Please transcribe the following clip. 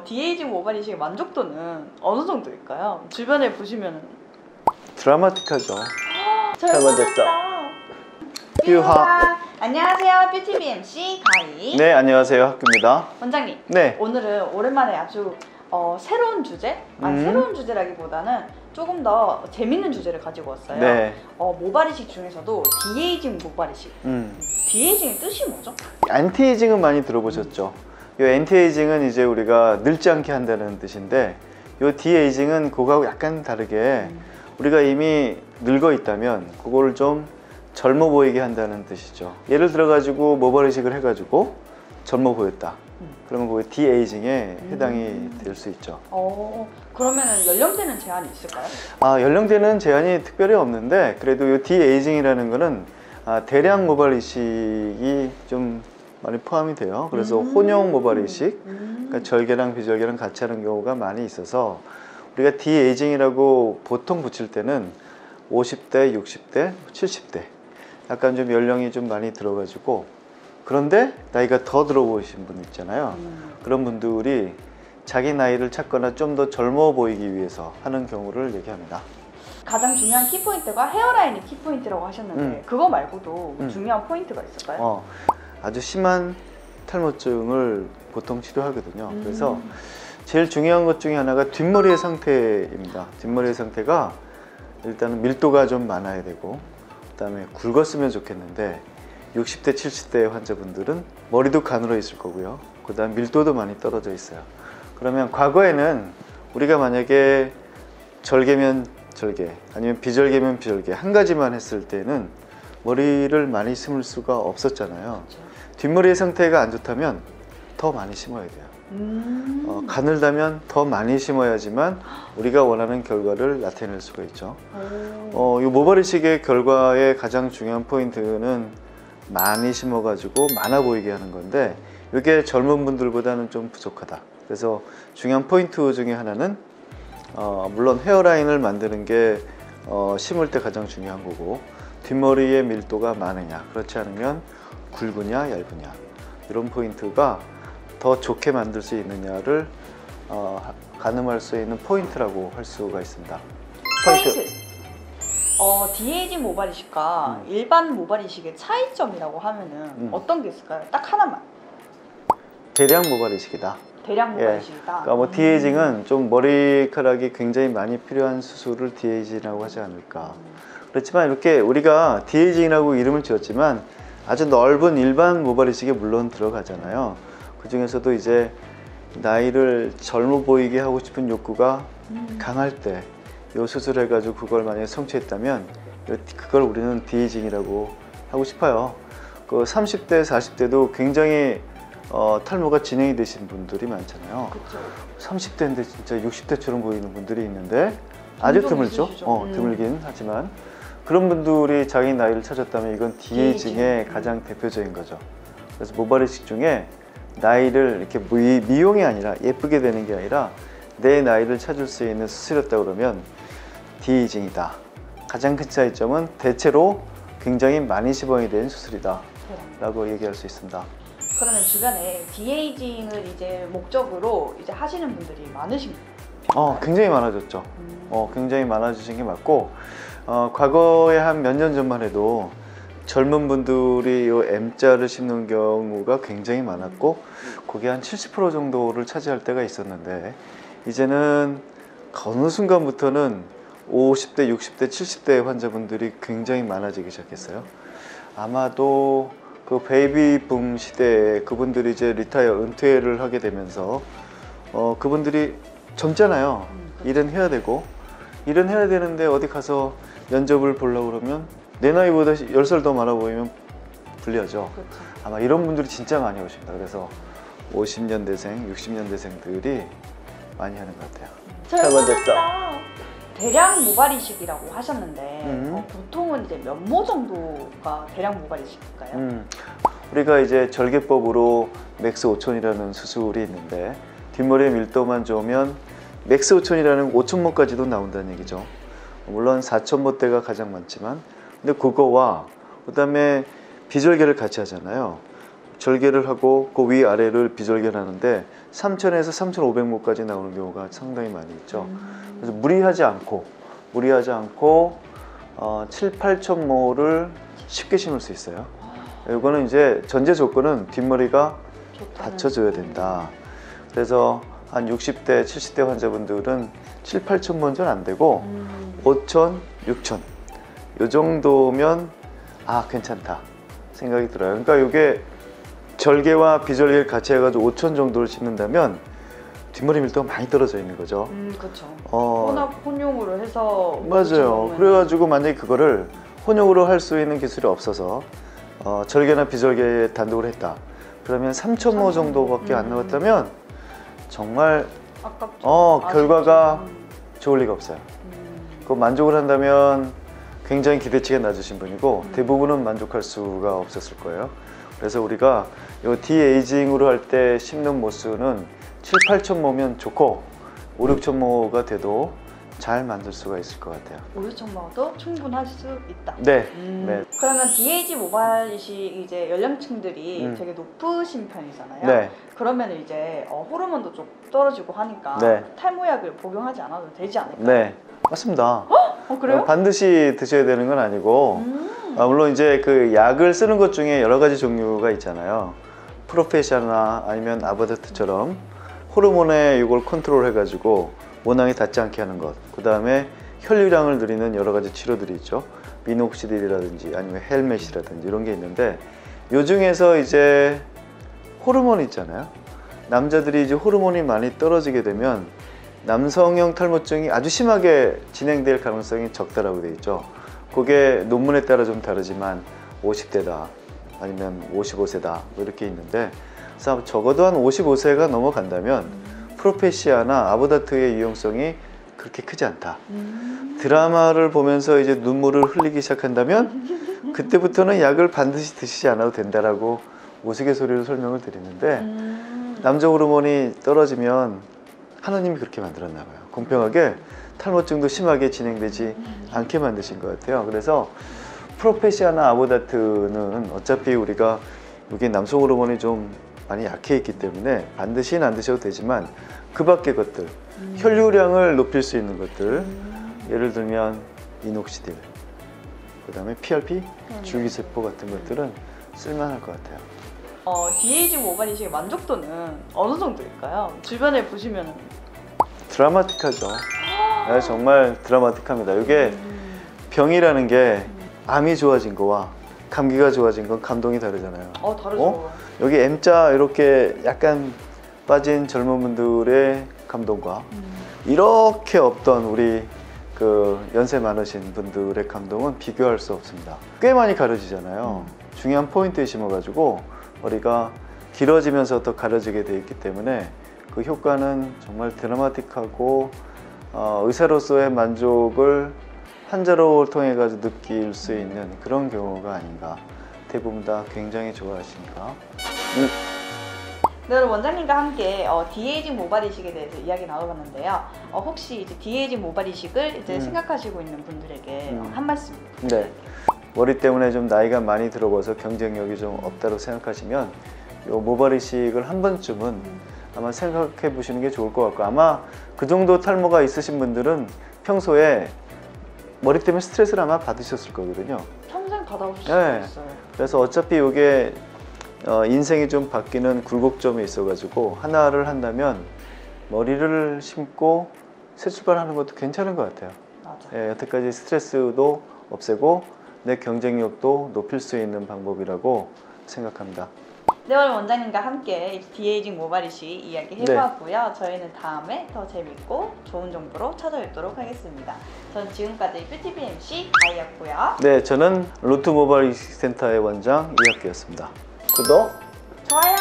디에이징 모발 이식의 만족도는 어느 정도일까요? 주변에 보시면은 드라마틱하죠. 잘 맞았어. 뷰화. 안녕하세요, 뷰티비 MC 가희. 네, 안녕하세요, 학교입니다. 원장님, 네. 오늘은 오랜만에 아주 새로운 주제? 아니, 새로운 주제라기보다는 조금 더 재밌는 주제를 가지고 왔어요. 네. 모발 이식 중에서도 디에이징 모발 이식. 디에이징의 뜻이 뭐죠? 안티에이징은 많이 들어보셨죠? 이 안티에이징은 이제 우리가 늙지 않게 한다는 뜻인데, 이 디에이징은 그거하고 약간 다르게 우리가 이미 늙어 있다면 그거를 좀 젊어 보이게 한다는 뜻이죠. 예를 들어 가지고 모발 이식을 해가지고 젊어 보였다. 그러면 그게 디에이징에 해당이 될 수 있죠. 그러면 연령대는 제한이 있을까요? 연령대는 제한이 특별히 없는데, 그래도 이 디에이징이라는 거는 대량 모발 이식이 좀 많이 포함이 돼요. 그래서 혼용 모발 이식, 그러니까 절개랑 비절개랑 같이 하는 경우가 많이 있어서 우리가 디에이징이라고 보통 붙일 때는 50대, 60대, 70대 약간 좀 연령이 좀 많이 들어가지고, 그런데 나이가 더 들어 보이신 분 있잖아요. 그런 분들이 자기 나이를 찾거나 좀 더 젊어 보이기 위해서 하는 경우를 얘기합니다. 가장 중요한 키포인트가 헤어라인이 키포인트라고 하셨는데 그거 말고도 중요한 포인트가 있을까요? 아주 심한 탈모증을 보통 치료하거든요. 그래서 제일 중요한 것 중에 하나가 뒷머리의 상태입니다. 뒷머리의 상태가 일단은 밀도가 좀 많아야 되고, 그 다음에 굵었으면 좋겠는데 60대 70대 환자분들은 머리도 가늘어 있을 거고요. 그 다음 밀도도 많이 떨어져 있어요. 그러면 과거에는 우리가 만약에 절개면 절개, 아니면 비절개면 비절개 한 가지만 했을 때는 머리를 많이 심을 수가 없었잖아요. 그렇죠. 뒷머리의 상태가 안 좋다면 더 많이 심어야 돼요. 가늘다면 더 많이 심어야지만 우리가 원하는 결과를 나타낼 수가 있죠. 이 모발 이식의 결과의 가장 중요한 포인트는 많이 심어가지고 많아 보이게 하는 건데, 이게 젊은 분들보다는 좀 부족하다. 그래서 중요한 포인트 중에 하나는 물론 헤어라인을 만드는 게 심을 때 가장 중요한 거고, 뒷머리의 밀도가 많으냐 그렇지 않으면 굵으냐 얇으냐, 이런 포인트가 더 좋게 만들 수 있느냐를 가늠할 수 있는 포인트라고 할 수가 있습니다. 포인트! 디에이징 모발 이식과 일반 모발 이식의 차이점이라고 하면은 어떤 게 있을까요? 딱 하나만. 대량 모발 이식이다. 대량 모발 이식이다. 그러니까 디에이징은 좀 머리카락이 굉장히 많이 필요한 수술을 디에이징이라고 하지 않을까. 그렇지만 이렇게 우리가 디에이징이라고 이름을 지었지만 아주 넓은 일반 모발 이식에 물론 들어가잖아요. 그 중에서도 이제 나이를 젊어 보이게 하고 싶은 욕구가 강할 때 이 수술을 해가지고 그걸 만약에 성취했다면 그걸 우리는 디에이징이라고 하고 싶어요. 그 30대, 40대도 굉장히 탈모가 진행이 되신 분들이 많잖아요. 그쵸. 30대인데 진짜 60대처럼 보이는 분들이 있는데 아주 드물죠. 드물긴 하지만 그런 분들이 자기 나이를 찾았다면 이건 디에이징의 가장 대표적인 거죠. 그래서 모발 이식 중에 나이를 이렇게 미용이 아니라 예쁘게 되는 게 아니라 내 나이를 찾을 수 있는 수술이었다 그러면 디에이징이다. 가장 큰 차이점은 대체로 굉장히 많이 시범이 된 수술이다 라고 얘기할 수 있습니다. 그러면 주변에 디에이징을 이제 목적으로 이제 하시는 분들이 많으신가요? 굉장히 많아졌죠. 굉장히 많아지신 게 맞고, 과거에 한 몇 년 전만 해도 젊은 분들이 이 M자를 심는 경우가 굉장히 많았고, 그게 한 70% 정도를 차지할 때가 있었는데, 이제는 어느 순간부터는 50대, 60대, 70대 환자분들이 굉장히 많아지기 시작했어요. 아마도 그 베이비붐 시대에 그분들이 이제 은퇴를 하게 되면서 그분들이 젊잖아요. 일은 해야 되고, 일은 해야 되는데 어디 가서 면접을 보려고 그러면 내 나이보다 10살 더 많아 보이면 불리하죠. 그렇죠. 아마 이런 분들이 진짜 많이 오십니다. 그래서 50년대생, 60년대생들이 많이 하는 것 같아요. 잘 맞았어. 대량 모발 이식이라고 하셨는데 보통은 이제 몇 모 정도가 대량 모발 이식일까요? 우리가 이제 절개법으로 맥스 5천이라는 수술이 있는데, 뒷머리의 밀도만 좋으면 맥스 5천이라는 5천모까지도 나온다는 얘기죠. 물론 4천모대가 가장 많지만, 근데 그거와 그 다음에 비절개를 같이 하잖아요. 절개를 하고 그 위아래를 비절개를 하는데 3000에서 3500모까지 나오는 경우가 상당히 많이 있죠. 그래서 무리하지 않고 7, 8000모를 쉽게 심을 수 있어요. 이거는 이제 전제 조건은 뒷머리가 받쳐줘야 된다. 그래서 한 60대, 70대 환자분들은 7, 8000모는 안 되고 5000, 6000 이 정도면 괜찮다 생각이 들어요. 그러니까 이게 절개와 비절개를 같이 해가지고 5000 정도를 심는다면 뒷머리 밀도가 많이 떨어져 있는 거죠. 그렇죠. 혼합 혼용으로 해서 맞아요. 그래가지고 만약에 그거를 혼용으로 할 수 있는 기술이 없어서 절개나 비절개 단독으로 했다. 그러면 3000모 정도밖에 안 나왔다면 정말 아깝죠. 결과가 좋을 리가 없어요. 그 만족을 한다면 굉장히 기대치가 낮으신 분이고 대부분은 만족할 수가 없었을 거예요. 그래서 우리가 이 디에이징으로 할 때 심는 모수는 7, 8000모면 좋고 5, 6000모가 돼도 잘 만들 수가 있을 것 같아요. 5, 6천모도 충분할 수 있다. 네. 네. 그러면 DH 모발 이식 이제 연령층들이 되게 높으신 편이잖아요. 네. 그러면 이제 호르몬도 좀 떨어지고 하니까 네. 탈모약을 복용하지 않아도 되지 않을까요? 네, 맞습니다. 그래요? 반드시 드셔야 되는 건 아니고 물론 이제 그 약을 쓰는 것 중에 여러 가지 종류가 있잖아요. 프로페시아나 아니면 아보다트처럼 호르몬에 이걸 컨트롤 해가지고 원앙이 닿지 않게 하는 것, 그 다음에 혈류량을 늘리는 여러 가지 치료들이 있죠. 미녹시딜이라든지 아니면 헬멧이라든지 이런 게 있는데, 요 중에서 이제 호르몬 있잖아요. 남자들이 이제 호르몬이 많이 떨어지게 되면 남성형 탈모증이 아주 심하게 진행될 가능성이 적다라고 되어 있죠. 그게 논문에 따라 좀 다르지만 50대다 아니면 55세다 뭐 이렇게 있는데, 그래서 적어도 한 55세가 넘어간다면 프로페시아나 아보다트의 유용성이 그렇게 크지 않다. 드라마를 보면서 이제 눈물을 흘리기 시작한다면 그때부터는 약을 반드시 드시지 않아도 된다라고 우스갯소리로 설명을 드리는데, 남자 호르몬이 떨어지면 하나님이 그렇게 만들었나 봐요. 공평하게 탈모증도 심하게 진행되지 않게 만드신 것 같아요. 그래서 프로페시아나 아보다트는 어차피 우리가 이게 남성 호르몬이 좀 많이 약해 있기 때문에 반드시는 안 드셔도 되지만 그 밖의 것들, 혈류량을 높일 수 있는 것들, 예를 들면 이녹시딜, 그 다음에 PRP, 줄기세포 같은 것들은 쓸만할 것 같아요. 디에이징 모발 이식의 만족도는 어느 정도일까요? 주변에 보시면 드라마틱하죠. 네, 정말 드라마틱합니다. 이게 병이라는 게 암이 좋아진 거와 감기가 좋아진 건 감동이 다르잖아요. 다르죠. 여기 M자 이렇게 약간 빠진 젊은 분들의 감동과 이렇게 없던 우리 그 연세 많으신 분들의 감동은 비교할 수 없습니다. 꽤 많이 가려지잖아요. 중요한 포인트에 심어가지고 머리가 길어지면서 더 가려지게 돼 있기 때문에 그 효과는 정말 드라마틱하고 의사로서의 만족을 환자를 통해 가지고 느낄 수 있는 그런 경우가 아닌가. 대부분 다 굉장히 좋아하시니까. 네, 오늘 원장님과 함께 디에이징 모발 이식에 대해서 이야기 나눠봤는데요. 혹시 이제 디에이징 모발 이식을 이제 생각하시고 있는 분들에게 한 말씀 부탁드릴게요. 네. 머리 때문에 좀 나이가 많이 들어가서 경쟁력이 좀 없다고 생각하시면 이 모발 이식을 한 번쯤은 아마 생각해 보시는 게 좋을 것 같고, 아마 그 정도 탈모가 있으신 분들은 평소에 머리 때문에 스트레스를 아마 받으셨을 거거든요. 평생 받아오실 수 네. 있어요. 그래서 어차피 이게 인생이 좀 바뀌는 굴곡점이 있어가지고 하나를 한다면 머리를 심고 새 출발하는 것도 괜찮은 것 같아요. 맞아요. 예, 여태까지 스트레스도 없애고 내 경쟁력도 높일 수 있는 방법이라고 생각합니다. 네, 오늘 원장님과 함께 디에이징 모발 이식 이야기 해보았고요. 저희는 다음에 더 재밌고 좋은 정보로 찾아뵙도록 하겠습니다. 전 지금까지 뷰티비 MC 아이였고요. 네, 저는 루트 모발 이식 센터의 원장 이학규였습니다. 구독, 좋아요.